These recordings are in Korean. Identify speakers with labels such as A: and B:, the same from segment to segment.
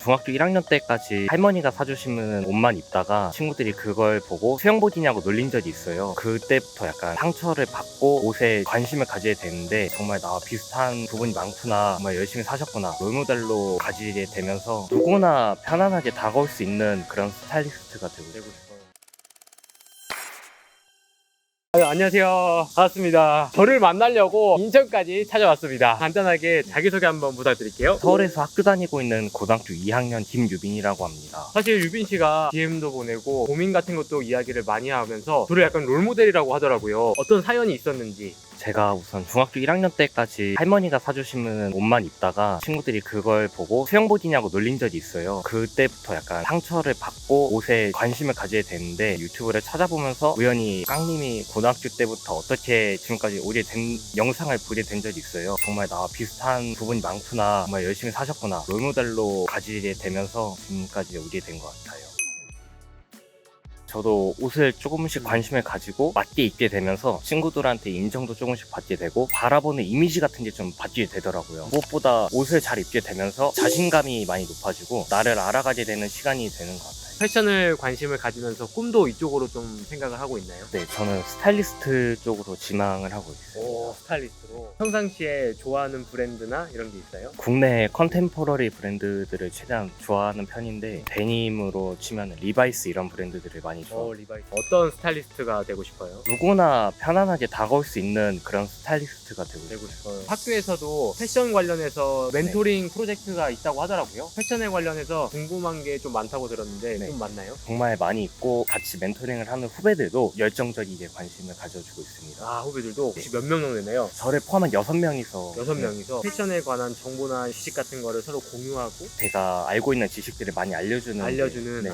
A: 중학교 1학년 때까지 할머니가 사주시는 옷만 입다가 친구들이 그걸 보고 수영복이냐고 놀린 적이 있어요. 그때부터 약간 상처를 받고 옷에 관심을 가지게 되는데 정말 나와 비슷한 부분이 많구나, 정말 열심히 사셨구나, 롤모델로 가지게 되면서 누구나 편안하게 다가올 수 있는 그런 스타일리스트가 되고 싶어요.
B: 안녕하세요. 반갑습니다. 저를 만나려고 인천까지 찾아왔습니다. 간단하게 자기소개 한번 부탁드릴게요.
A: 서울에서 학교 다니고 있는 고등학교 2학년 김유빈이라고 합니다.
B: 사실 유빈 씨가 DM도 보내고 고민 같은 것도 이야기를 많이 하면서 저를 약간 롤모델이라고 하더라고요. 어떤 사연이 있었는지.
A: 제가 우선 중학교 1학년 때까지 할머니가 사주시는 옷만 입다가 친구들이 그걸 보고 수영복이냐고 놀린 적이 있어요. 그때부터 약간 상처를 받고 옷에 관심을 가지게 되는데 유튜브를 찾아보면서 우연히 깡님이 고등학교 때부터 어떻게 지금까지 오게 된 영상을 보게 된 적이 있어요. 정말 나와 비슷한 부분이 많구나, 정말 열심히 사셨구나, 롤모델로 가지게 되면서 지금까지 오게 된 것 같아요. 저도 옷을 조금씩 관심을 가지고 맞게 입게 되면서 친구들한테 인정도 조금씩 받게 되고 바라보는 이미지 같은 게 좀 바뀌게 되더라고요. 무엇보다 옷을 잘 입게 되면서 자신감이 많이 높아지고 나를 알아가게 되는 시간이 되는 것 같아요.
B: 패션을 관심을 가지면서 꿈도 이쪽으로 좀 생각을 하고 있나요?
A: 네, 저는 스타일리스트 쪽으로 지망을 하고 있어요.
B: 스타일리스트로. 평상시에 좋아하는 브랜드나 이런 게 있어요?
A: 국내 컨템포러리 브랜드들을 최대한 좋아하는 편인데 데님으로 치면 리바이스 이런 브랜드들을 많이 좋아해요.
B: 리바이스. 어떤 스타일리스트가 되고 싶어요?
A: 누구나 편안하게 다가올 수 있는 그런 스타일리스트가 되고 싶어요.
B: 학교에서도 패션 관련해서 멘토링 프로젝트가 있다고 하더라고요. 패션에 관련해서 궁금한 게 좀 많다고 들었는데
A: 네.
B: 좀 맞나요?
A: 정말 많이 있고 같이 멘토링을 하는 후배들도 열정적이게 관심을 가져주고 있습니다.
B: 후배들도 혹시 몇 명 정도 되나요?
A: 저를 포함한 6명이서
B: 6명이서 패션에 관한 정보나 지식 같은 거를 서로 공유하고
A: 제가 알고 있는 지식들을 많이 알려주는 네.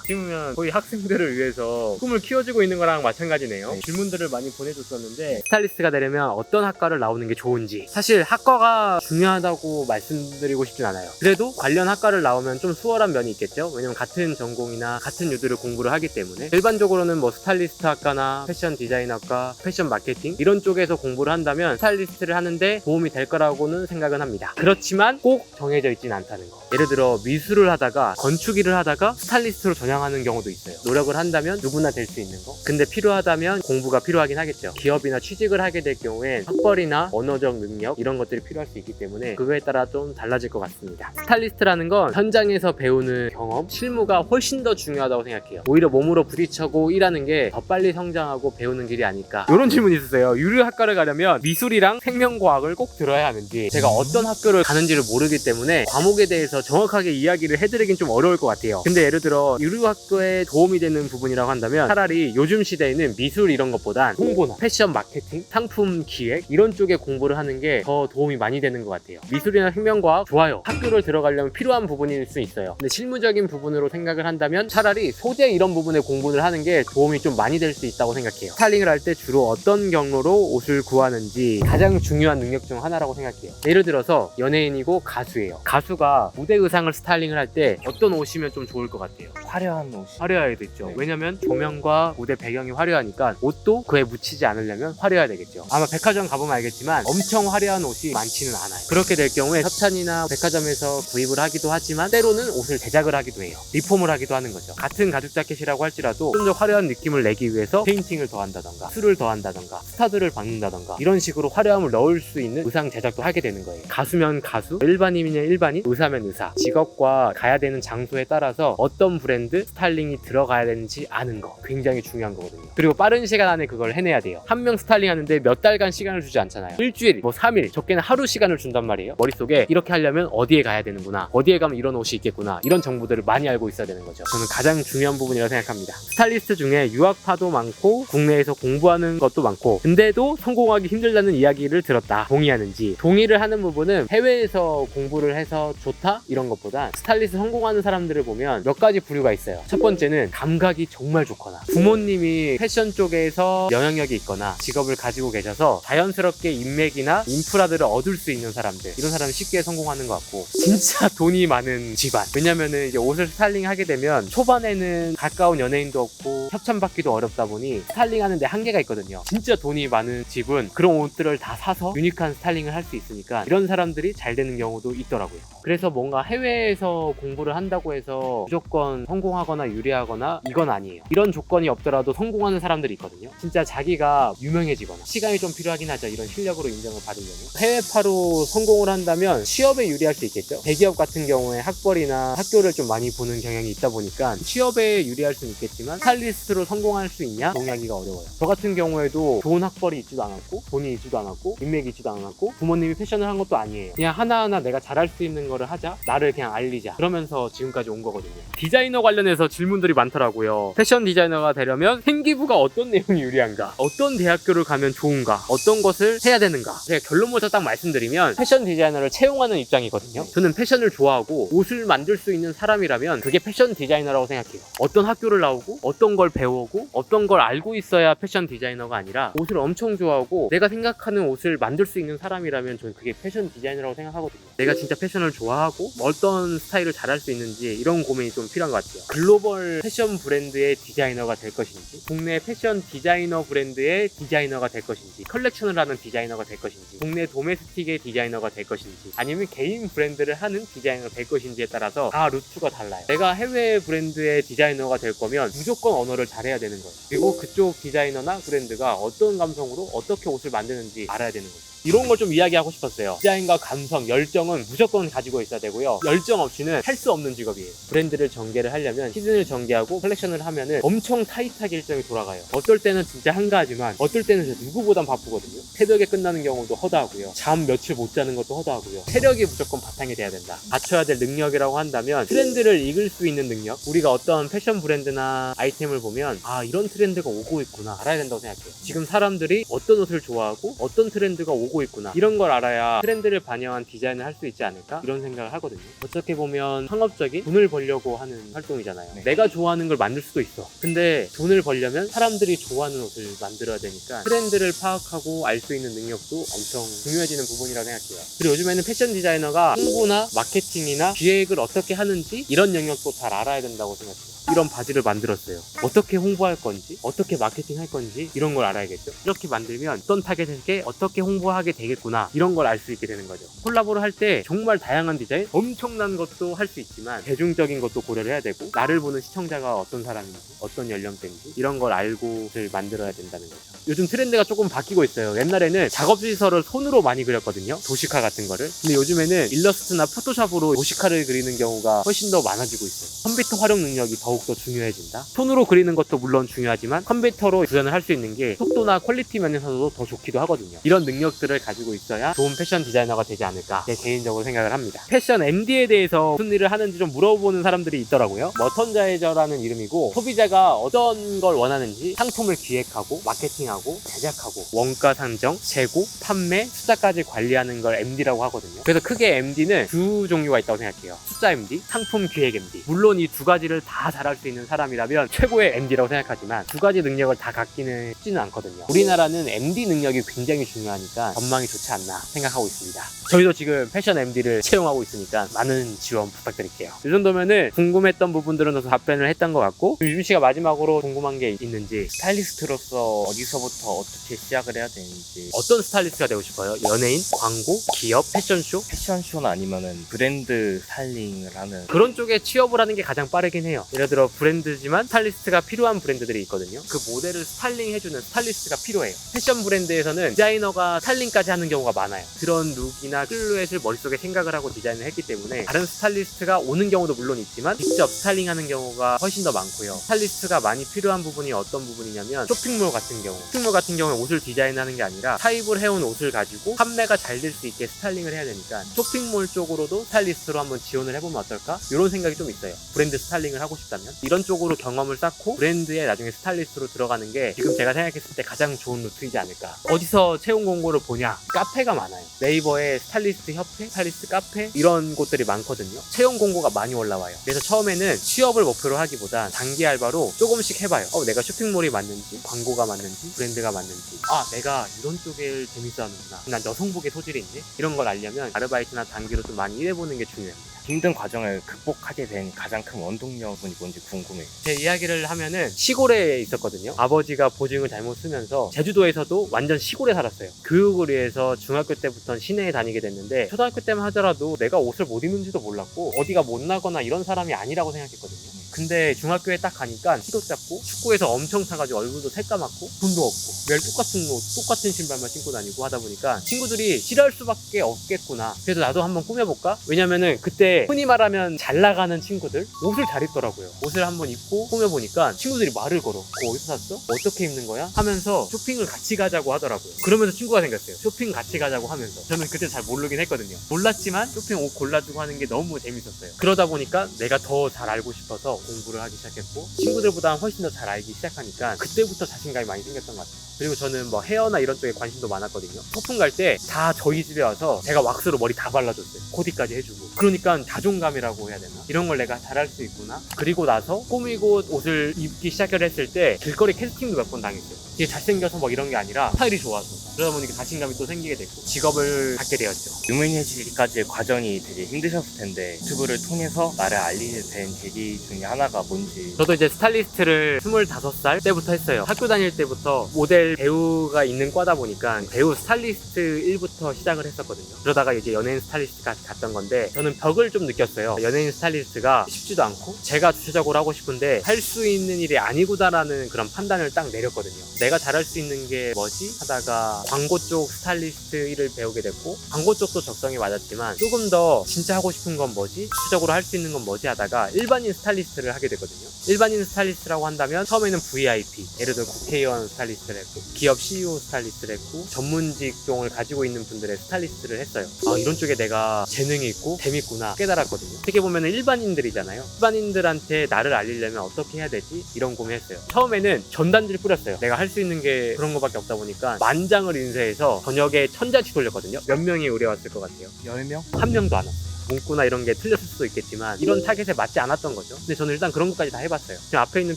B: 지금은 거의 학생들을 위해서 꿈을 키워주고 있는 거랑 마찬가지네요.
A: 네.
B: 질문들을 많이 보내줬었는데 스타일리스트가 되려면 어떤 학과를 나오는 게 좋은지, 사실 학과가 중요하다고 말씀드리고 싶진 않아요. 그래도 관련 학과를 나오면 좀 수월한 면이 있겠죠. 왜냐면 같은 전공이나 같은 유들을 공부를 하기 때문에. 일반적으로는 뭐 스타일리스트 학과나 패션 디자인 학과, 패션 마케팅 이런 쪽에서 공부를 한다면 스타일리스트를 하는데 도움이 될 거라고는 생각은 합니다. 그렇지만 꼭 정해져 있진 않다는 거. 예를 들어 미술을 하다가 건축 일을 하다가 스타일리스트로 전향하는 경우도 있어요. 노력을 한다면 누구나 될 수 있는 거. 근데 필요하다면 공부가 필요하긴 하겠죠. 기업이나 취직을 하게 될 경우엔 학벌이나 언어적 능력 이런 것들이 필요할 수 있기 때문에 그거에 따라 좀 달라질 것 같습니다. 스타일리스트라는 건 현장에서 배우는 경험, 실무가 훨씬 더 중요하다고 생각해요. 오히려 몸으로 부딪혀고 일하는 게 더 빨리 성장하고 배우는 길이 아닐까. 이런 질문이 있었어요. 유료학과를 가려면 미술이랑 생명과학을 꼭 들어야 하는지. 제가 어떤 학교를 가는지를 모르기 때문에 과목에 대해서 정확하게 이야기를 해드리긴 좀 어려울 것 같아요. 근데 예를 들어 유료학교에 도움이 되는 부분이라고 한다면 차라리 요즘 시대에는 미술 이런 것보단 홍보나 패션 마케팅, 상품 기획 이런 쪽에 공부를 하는 게 더 도움이 많이 되는 것 같아요. 미술이나 생명과학 좋아요. 학교를 들어가려면 필요한 부분일 수 있어요. 근데 실무적인 부분으로 생각을 한다면 차라리 소재 이런 부분에 공부를 하는 게 도움이 좀 많이 될 수 있다고 생각해요. 스타일링을 할 때 주로 어떤 경로로 옷을 구하는지 가장 중요한 능력 중 하나라고 생각해요. 예를 들어서 연예인이고 가수예요. 가수가 무대 의상을 스타일링을 할 때 어떤 옷이면 좀 좋을 것 같아요?
A: 화려한 옷이
B: 화려해야겠죠.
A: 네.
B: 왜냐면 조명과 무대 배경이 화려하니까 옷도 그에 묻히지 않으려면 화려해야 되겠죠. 아마 백화점 가보면 알겠지만 엄청 화려한 옷이 많지는 않아요. 그렇게 될 경우에 협찬이나 백화점에서 구입을 하기도 하지만 때로는 옷을 제작을 하기도 해요. 리폼을 하기도 하는 거죠. 같은 가죽 자켓이라고 할지라도 좀 더 화려한 느낌을 내기 위해서 페인팅을 더한다던가 술을 더한다던가 스타드를 박는다던가 이런 식으로 화려함을 넣을 수 있는 의상 제작도 하게 되는 거예요. 가수면 가수, 일반인이면 일반인, 의사면 의사. 직업과 가야 되는 장소에 따라서 어떤 브랜드 스타일링이 들어가야 되는지 아는 거 굉장히 중요한 거거든요. 그리고 빠른 시간 안에 그걸 해내야 돼요. 한 명 스타일링 하는데 몇 달간 시간을 주지 않잖아요. 일주일, 뭐 3일, 적게는 하루 시간을 준단 말이에요. 머릿속에 이렇게 하려면 어디에 가야 되는구나, 어디에 가면 이런 옷이 있겠구나, 이런 정보들을 많이 알고 있어야 되는 거죠. 저는 가장 중요한 부분이라고 생각합니다. 스타일리스트 중에 유학파도 많고 국내에서 공부하는 것도 많고 근데도 성공하기 힘들다는 이야기를 들었다. 동의하는지. 동의를 하는 부분은 해외에서 공부를 해서 좋다? 이런 것보다 스타일리스트 성공하는 사람들을 보면 몇 가지 부류가 있어요. 첫 번째는 감각이 정말 좋거나 부모님이 패션 쪽에서 영향력이 있거나 직업을 가지고 계셔서 자연스럽게 인맥이나 인프라들을 얻을 수 있는 사람들, 이런 사람은 쉽게 성공하는 것 같고 진짜 돈이 많은 집안. 왜냐면은 이제 옷을 스타일링 하게 되면 되면 초반에는 가까운 연예인도 없고 협찬받기도 어렵다 보니 스타일링 하는데 한계가 있거든요. 진짜 돈이 많은 집은 그런 옷들을 다 사서 유니크한 스타일링을 할 수 있으니까 이런 사람들이 잘 되는 경우도 있더라고요. 그래서 뭔가 해외에서 공부를 한다고 해서 무조건 성공하거나 유리하거나 이건 아니에요. 이런 조건이 없더라도 성공하는 사람들이 있거든요. 진짜 자기가 유명해지거나 시간이 좀 필요하긴 하죠. 이런 실력으로 인정을 받으려면. 해외파로 성공을 한다면 취업에 유리할 수 있겠죠. 대기업 같은 경우에 학벌이나 학교를 좀 많이 보는 경향이 있다 보니까 취업에 유리할 수는 있겠지만 스타일리스트로 성공할 수 있냐? 동의하기가 어려워요. 저 같은 경우에도 좋은 학벌이 있지도 않았고 돈이 있지도 않았고 인맥이 있지도 않았고 부모님이 패션을 한 것도 아니에요. 그냥 하나하나 내가 잘할 수 있는 거를 하자, 나를 그냥 알리자, 그러면서 지금까지 온 거거든요. 디자이너 관련해서 질문들이 많더라고요. 패션 디자이너가 되려면 생기부가 어떤 내용이 유리한가, 어떤 대학교를 가면 좋은가, 어떤 것을 해야 되는가. 제가 결론부터 딱 말씀드리면 패션 디자이너를 채용하는 입장이거든요. 저는 패션을 좋아하고 옷을 만들 수 있는 사람이라면 그게 패션 디자이너라고 생각해요. 어떤 학교를 나오고 어떤 걸 배우고 어떤 걸 알고 있어야 패션 디자이너가 아니라 옷을 엄청 좋아하고 내가 생각하는 옷을 만들 수 있는 사람이라면 저는 그게 패션 디자이너라고 생각하거든요. 내가 진짜 패션을 좋아하고 어떤 스타일을 잘할 수 있는지 이런 고민이 좀 필요한 것 같아요. 글로벌 패션 브랜드의 디자이너가 될 것인지, 국내 패션 디자이너 브랜드의 디자이너가 될 것인지, 컬렉션을 하는 디자이너가 될 것인지, 국내 도메스틱의 디자이너가 될 것인지, 아니면 개인 브랜드를 하는 디자이너가 될 것인지에 따라서 다 루트가 달라요. 내가 해외 브랜드의 디자이너가 될 거면 무조건 언어를 잘해야 되는 거예요. 그리고 그쪽 디자이너나 브랜드가 어떤 감성으로 어떻게 옷을 만드는지 알아야 되는 거죠. 이런 걸 좀 이야기하고 싶었어요. 디자인과 감성, 열정은 무조건 가지고 있어야 되고요. 열정 없이는 할 수 없는 직업이에요. 브랜드를 전개를 하려면 시즌을 전개하고 컬렉션을 하면은 엄청 타이트하게 일정이 돌아가요. 어떨 때는 진짜 한가하지만 어떨 때는 진짜 누구보단 바쁘거든요. 새벽에 끝나는 경우도 허다하고요. 잠 며칠 못 자는 것도 허다하고요. 체력이 무조건 바탕이 돼야 된다. 갖춰야 될 능력이라고 한다면 트렌드를 읽을 수 있는 능력. 우리가 어떤 패션 브랜드나 아이템을 보면 아, 이런 트렌드가 오고 있구나 알아야 된다고 생각해요. 지금 사람들이 어떤 옷을 좋아하고 어떤 트렌드가 오고 있구나, 이런 걸 알아야 트렌드를 반영한 디자인을 할 수 있지 않을까, 이런 생각을 하거든요. 어떻게 보면 상업적인 돈을 벌려고 하는 활동이잖아요.
A: 네.
B: 내가 좋아하는 걸 만들 수도 있어. 근데 돈을 벌려면 사람들이 좋아하는 옷을 만들어야 되니까 트렌드를 파악하고 알 수 있는 능력도 엄청 중요해지는 부분이라고 생각해요. 그리고 요즘에는 패션 디자이너가 홍보나 마케팅이나 기획을 어떻게 하는지 이런 영역도 잘 알아야 된다고 생각해요. 이런 바지를 만들었어요. 어떻게 홍보할 건지, 어떻게 마케팅 할 건지 이런 걸 알아야겠죠. 이렇게 만들면 어떤 타겟에게 어떻게 홍보하게 되겠구나, 이런 걸 알 수 있게 되는 거죠. 콜라보를 할 때 정말 다양한 디자인, 엄청난 것도 할 수 있지만 대중적인 것도 고려를 해야 되고 나를 보는 시청자가 어떤 사람인지, 어떤 연령대인지 이런 걸 알고 만들어야 된다는 거죠. 요즘 트렌드가 조금 바뀌고 있어요. 옛날에는 작업시설을 손으로 많이 그렸거든요. 도시카 같은 거를. 근데 요즘에는 일러스트나 포토샵으로 도시카를 그리는 경우가 훨씬 더 많아지고 있어요. 컴퓨터 활용 능력이 더욱더 중요해진다. 손으로 그리는 것도 물론 중요하지만 컴퓨터로 구현을 할 수 있는 게 속도나 퀄리티 면에서도 더 좋기도 하거든요. 이런 능력들을 가지고 있어야 좋은 패션 디자이너가 되지 않을까, 제 개인적으로 생각을 합니다. 패션 MD에 대해서 무슨 일을 하는지 좀 물어보는 사람들이 있더라고요. 머턴자이저라는 이름이고 소비자가 어떤 걸 원하는지 상품을 기획하고 마케팅하고 제작하고 원가 산정, 재고, 판매, 숫자까지 관리하는 걸 MD라고 하거든요. 그래서 크게 MD는 두 종류가 있다고 생각해요. 숫자 MD, 상품 기획 MD. 물론 이 두 가지를 다 잘할 수 있는 사람이라면 최고의 MD라고 생각하지만 두 가지 능력을 다 갖기는 쉽지는 않거든요. 우리나라는 MD 능력이 굉장히 중요하니까 전망이 좋지 않나 생각하고 있습니다. 저희도 지금 패션 MD를 채용하고 있으니까 많은 지원 부탁드릴게요. 이 정도면은 궁금했던 부분들은 더 답변을 했던 것 같고, 유준 씨가 마지막으로 궁금한 게 있는지.
A: 스타일리스트로서 어디서부터 어떻게 시작을 해야 되는지.
B: 어떤 스타일리스트가 되고 싶어요? 연예인, 광고, 기업, 패션쇼?
A: 패션쇼나 아니면은 브랜드 스타일링을 하는
B: 그런 쪽에 취업을 하는 게 가장 빠르긴 해요. 예를 들어 브랜드지만 스타일리스트가 필요한 브랜드들이 있거든요. 그 모델을 스타일링 해주는 스타일리스트가 필요해요. 패션 브랜드에서는 디자이너가 스타일링까지 하는 경우가 많아요. 그런 룩이나 실루엣을 머릿속에 생각을 하고 디자인을 했기 때문에 다른 스타일리스트가 오는 경우도 물론 있지만 직접 스타일링하는 경우가 훨씬 더 많고요. 스타일리스트가 많이 필요한 부분이 어떤 부분이냐면 쇼핑몰 같은 경우, 쇼핑몰 같은 경우는 옷을 디자인하는 게 아니라 타입을 해온 옷을 가지고 판매가 잘 될 수 있게 스타일링을 해야 되니까 쇼핑몰 쪽으로도 스타일리스트로 한번 지원을 해보면 어떨까? 이런 생각이 좀 있어요. 브랜드 스타일링을 하고 싶다면 이런 쪽으로 경험을 쌓고 브랜드에 나중에 스타일리스트로 들어가는 게 지금 제가 생각했을 때 가장 좋은 루트이지 않을까. 어디서 채용 공고를 보냐? 카페가 많아요. 네이버에 스타일리스트 협회, 스타일리스트 카페 이런 곳들이 많거든요. 채용 공고가 많이 올라와요. 그래서 처음에는 취업을 목표로 하기보다 단기 알바로 조금씩 해봐요. 내가 쇼핑몰이 맞는지, 광고가 맞는지, 브랜드가 맞는지, 내가 이런 쪽을 재밌어 하는구나, 난 여성복에 소질이 있네, 이런 걸 알려면 아르바이트나 단기로 좀 많이 일해보는 게 중요합니다.
A: 힘든 과정을 극복하게 된 가장 큰 원동력이 뭔지 궁금해요.
B: 제 이야기를 하면은 시골에 있었거든요. 아버지가 보증을 잘못 쓰면서 제주도에서도 완전 시골에 살았어요. 교육을 위해서 중학교 때부터 시내에 다니게 됐는데 초등학교 때만 하더라도 내가 옷을 못 입는지도 몰랐고 어디가 못나거나 이런 사람이 아니라고 생각했거든요. 근데 중학교에 딱 가니까 키도 작고 축구에서 엄청 타가지고 얼굴도 새까맣고 돈도 없고 매일 똑같은 옷 똑같은 신발만 신고 다니고 하다 보니까 친구들이 싫어할 수밖에 없겠구나. 그래서 나도 한번 꾸며볼까? 왜냐면은 그때 흔히 말하면 잘 나가는 친구들 옷을 잘 입더라고요. 옷을 한번 입고 꾸며보니까 친구들이 말을 걸어. 그거 어디서 샀어? 어떻게 입는 거야? 하면서 쇼핑을 같이 가자고 하더라고요. 그러면서 친구가 생겼어요. 쇼핑 같이 가자고 하면서. 저는 그때 잘 모르긴 했거든요. 몰랐지만 쇼핑 옷 골라주고 하는 게 너무 재밌었어요. 그러다 보니까 내가 더 잘 알고 싶어서 공부를 하기 시작했고 친구들보다 훨씬 더 잘 알기 시작하니까 그때부터 자신감이 많이 생겼던 것 같아요. 그리고 저는 뭐 헤어나 이런 쪽에 관심도 많았거든요. 소풍 갈 때 다 저희 집에 와서 제가 왁스로 머리 다 발라줬어요. 코디까지 해주고. 그러니까 자존감이라고 해야 되나? 이런 걸 내가 잘할 수 있구나. 그리고 나서 꾸미고 옷을 입기 시작을 했을 때 길거리 캐스팅도 몇 번 당했어요. 이게 잘생겨서 뭐 이런 게 아니라 스타일이 좋아서. 그러다 보니까 자신감이 또 생기게 됐고 직업을 갖게 되었죠.
A: 유명해지기까지의 과정이 되게 힘드셨을 텐데 유튜브를 통해서 나를 알리게 된 계기 중에 하나가 뭔지.
B: 저도 이제 스타일리스트를 25살 때부터 했어요. 학교 다닐 때부터 모델 배우가 있는 과다 보니까 배우 스타일리스트 1부터 시작을 했었거든요. 그러다가 이제 연예인 스타일리스트까지 갔던 건데 저는 벽을 좀 느꼈어요. 연예인 스타일리스트가 쉽지도 않고 제가 주체적으로 하고 싶은데 할 수 있는 일이 아니구나라는 그런 판단을 딱 내렸거든요. 내가 잘할 수 있는 게 뭐지? 하다가 광고 쪽 스타일리스트 일을 배우게 됐고 광고 쪽도 적성이 맞았지만 조금 더 진짜 하고 싶은 건 뭐지? 주체적으로 할 수 있는 건 뭐지? 하다가 일반인 스타일리스트를 하게 되거든요. 일반인 스타일리스트라고 한다면 처음에는 VIP, 예를 들어 국회의원 스타일리스트를 했고 기업 CEO 스타일리스트를 했고 전문 직종을 가지고 있는 분들의 스타일리스트를 했어요. 아, 이런 쪽에 내가 재능이 있고 재밌구나 깨달았거든요. 어떻게 보면 일반인들이잖아요. 일반인들한테 나를 알리려면 어떻게 해야 되지? 이런 고민했어요. 처음에는 전단지를 뿌렸어요. 내가 할 수 있는 게 그런 거밖에 없다 보니까 만장을 인쇄해서 저녁에 1000자씩 돌렸거든요. 몇 명이 의뢰 왔을 것 같아요?
A: 10명?
B: 한 명도 안 왔어요. 문구나 이런 게 틀렸을 수도 있겠지만 이런 타겟에 맞지 않았던 거죠. 근데 저는 일단 그런 것까지 다 해봤어요. 지금 앞에 있는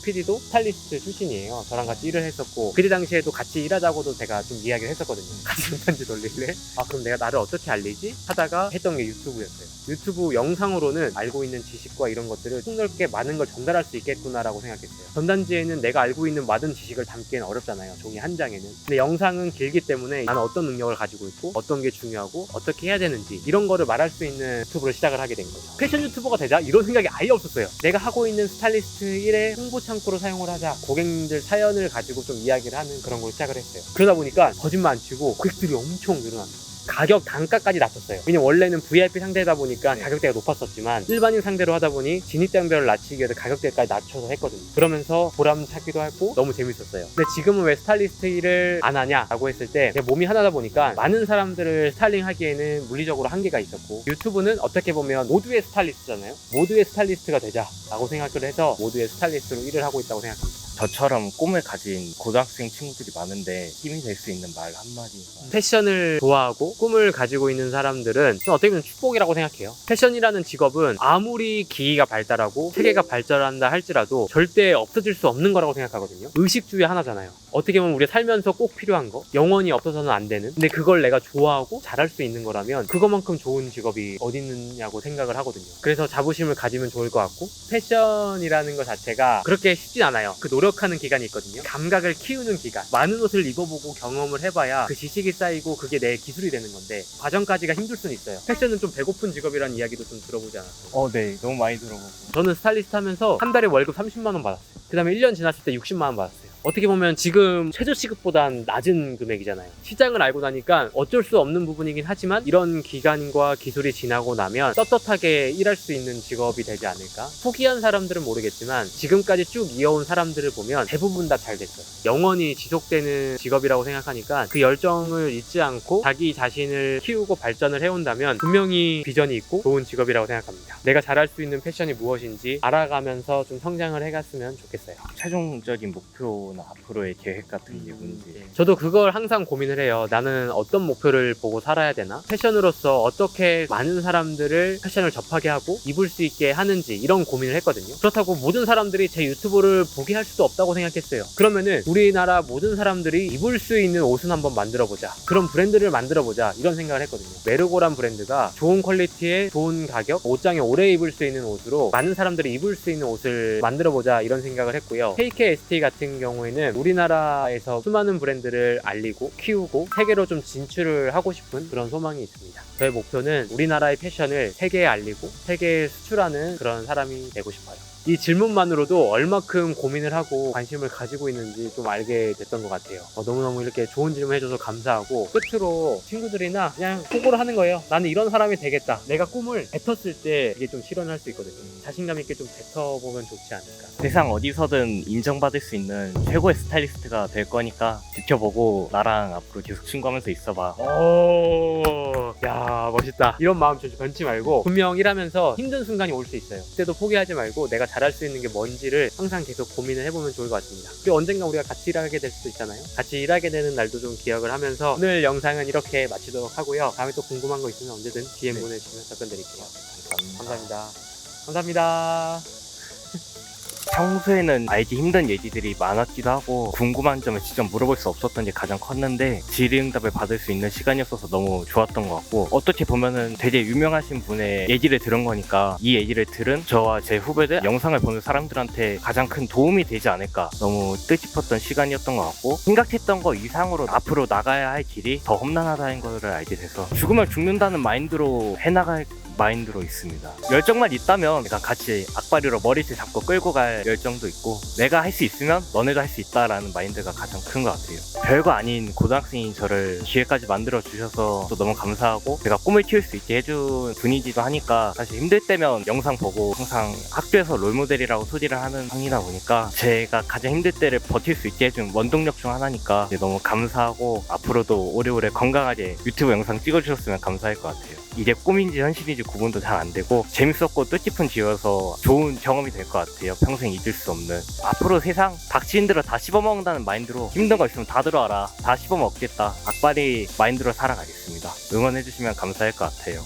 B: PD도 스타일리스트 출신이에요. 저랑 같이 일을 했었고 그때 당시에도 같이 일하자고도 제가 좀 이야기를 했었거든요. 같이 전단지 돌릴래? 아 그럼 내가 나를 어떻게 알리지? 하다가 했던 게 유튜브였어요. 유튜브 영상으로는 알고 있는 지식과 이런 것들을 폭넓게 많은 걸 전달할 수 있겠구나라고 생각했어요. 전단지에는 내가 알고 있는 많은 지식을 담기는 어렵잖아요. 종이 한 장에는. 근데 영상은 길기 때문에 나는 어떤 능력을 가지고 있고 어떤 게 중요하고 어떻게 해야 되는지 이런 거를 말할 수 있는 유튜브를 시작을 하게 된 거죠. 패션 유튜버가 되자 이런 생각이 아예 없었어요. 내가 하고 있는 스타일리스트 1의 홍보 창구로 사용을 하자. 고객님들 사연을 가지고 좀 이야기를 하는 그런 걸 시작을 했어요. 그러다 보니까 거짓말 안 치고 고객들이 엄청 늘어났어요. 가격 단가까지 낮췄어요. 왜냐면 원래는 VIP 상대다 보니까 가격대가 높았었지만 일반인 상대로 하다 보니 진입장벽을 낮추기 위해서 가격대까지 낮춰서 했거든요. 그러면서 보람찾기도 하고 너무 재밌었어요. 근데 지금은 왜 스타일리스트 일을 안 하냐라고 했을 때 내 몸이 하나다 보니까 많은 사람들을 스타일링 하기에는 물리적으로 한계가 있었고 유튜브는 어떻게 보면 모두의 스타일리스트잖아요. 모두의 스타일리스트가 되자라고 생각을 해서 모두의 스타일리스트로 일을 하고 있다고 생각합니다.
A: 저처럼 꿈을 가진 고등학생 친구들이 많은데 힘이 될 수 있는 말 한마디.
B: 패션을 좋아하고 꿈을 가지고 있는 사람들은 좀 어떻게 보면 축복이라고 생각해요. 패션이라는 직업은 아무리 기기가 발달하고 세계가 발전한다 할지라도 절대 없어질 수 없는 거라고 생각하거든요. 의식주의 하나잖아요. 어떻게 보면 우리 살면서 꼭 필요한 거, 영원히 없어서는 안 되는, 근데 그걸 내가 좋아하고 잘할 수 있는 거라면 그거만큼 좋은 직업이 어디 있느냐고 생각을 하거든요. 그래서 자부심을 가지면 좋을 것 같고 패션이라는 것 자체가 그렇게 쉽진 않아요. 그 노력하는 기간이 있거든요. 감각을 키우는 기간, 많은 옷을 입어보고 경험을 해봐야 그 지식이 쌓이고 그게 내 기술이 되는 건데 과정까지가 힘들 수는 있어요. 패션은 좀 배고픈 직업이라는 이야기도 좀 들어보지 않았어요?
A: 네. 너무 많이 들어보고.
B: 저는 스타일리스트 하면서 한 달에 월급 30만 원 받았어요. 그 다음에 1년 지났을 때 60만 원 받았어요. 어떻게 보면 지금 최저시급보단 낮은 금액이잖아요. 시장을 알고 나니까 어쩔 수 없는 부분이긴 하지만 이런 기간과 기술이 지나고 나면 떳떳하게 일할 수 있는 직업이 되지 않을까? 포기한 사람들은 모르겠지만 지금까지 쭉 이어온 사람들을 보면 대부분 다 잘 됐어요. 영원히 지속되는 직업이라고 생각하니까 그 열정을 잊지 않고 자기 자신을 키우고 발전을 해온다면 분명히 비전이 있고 좋은 직업이라고 생각합니다. 내가 잘할 수 있는 패션이 무엇인지 알아가면서 좀 성장을 해갔으면 좋겠어요.
A: 최종적인 목표 또는 앞으로의 계획 같은 게 뭔지.
B: 저도 그걸 항상 고민을 해요. 나는 어떤 목표를 보고 살아야 되나? 패션으로서 어떻게 많은 사람들을 패션을 접하게 하고 입을 수 있게 하는지 이런 고민을 했거든요. 그렇다고 모든 사람들이 제 유튜브를 보게 할 수도 없다고 생각했어요. 그러면은 우리나라 모든 사람들이 입을 수 있는 옷은 한번 만들어보자. 그런 브랜드를 만들어보자. 이런 생각을 했거든요. 메르고란 브랜드가 좋은 퀄리티에 좋은 가격, 옷장에 오래 입을 수 있는 옷으로 많은 사람들이 입을 수 있는 옷을 만들어보자 이런 생각을 했고요. KKST 같은 경우에는 우리나라에서 수많은 브랜드를 알리고 키우고 세계로 좀 진출을 하고 싶은 그런 소망이 있습니다. 저의 목표는 우리나라의 패션을 세계에 알리고 세계에 수출하는 그런 사람이 되고 싶어요. 이 질문만으로도 얼마큼 고민을 하고 관심을 가지고 있는지 좀 알게 됐던 것 같아요. 너무너무 이렇게 좋은 질문 해줘서 감사하고, 끝으로 친구들이나 그냥 속으로 하는 거예요. 나는 이런 사람이 되겠다. 내가 꿈을 뱉었을 때 이게 좀 실현할 수 있거든요. 자신감 있게 좀 뱉어보면 좋지 않을까.
A: 세상 어디서든 인정받을 수 있는 최고의 스타일리스트가 될 거니까 지켜보고 나랑 앞으로 계속 친구하면서 있어봐.
B: 야, 멋있다. 이런 마음 좀 변치 말고 분명 일하면서 힘든 순간이 올 수 있어요. 그때도 포기하지 말고 내가 잘할 수 있는 게 뭔지를 항상 계속 고민을 해보면 좋을 것 같습니다. 그리고 언젠가 우리가 같이 일하게 될 수도 있잖아요. 같이 일하게 되는 날도 좀 기억을 하면서 오늘 영상은 이렇게 마치도록 하고요. 다음에 또 궁금한 거 있으면 언제든 DM 보내주시면 답변드릴게요. 감사합니다. 감사합니다.
A: 평소에는 알기 힘든 얘기들이 많았기도 하고 궁금한 점을 직접 물어볼 수 없었던 게 가장 컸는데 질의응답을 받을 수 있는 시간이었어서 너무 좋았던 것 같고, 어떻게 보면은 되게 유명하신 분의 얘기를 들은 거니까 이 얘기를 들은 저와 제 후배들, 영상을 보는 사람들한테 가장 큰 도움이 되지 않을까, 너무 뜻깊었던 시간이었던 것 같고, 생각했던 거 이상으로 앞으로 나가야 할 길이 더 험난하다는 걸 알게 돼서 죽으면 죽는다는 마인드로 해나갈 마인드로 있습니다. 열정만 있다면 내가 같이 악바리로 머리채 잡고 끌고 갈 열정도 있고, 내가 할 수 있으면 너네도 할 수 있다라는 마인드가 가장 큰 것 같아요. 별거 아닌 고등학생인 저를 기회까지 만들어 주셔서 또 너무 감사하고, 제가 꿈을 키울 수 있게 해준 분이기도 하니까 사실 힘들 때면 영상 보고 항상 학교에서 롤모델이라고 소리를 하는 상이다 보니까 제가 가장 힘들 때를 버틸 수 있게 해준 원동력 중 하나니까 너무 감사하고, 앞으로도 오래오래 건강하게 유튜브 영상 찍어주셨으면 감사할 것 같아요. 이게 꿈인지 현실인지 구분도 잘 안 되고 재밌었고 뜻깊은 기회여서 좋은 경험이 될 것 같아요. 평생 잊을 수 없는. 앞으로 세상 닥치는 대로 다 씹어먹는다는 마인드로 힘든 거 있으면 다 들어와라, 다 씹어먹겠다, 악바리 마인드로 살아가겠습니다. 응원해주시면 감사할 것 같아요.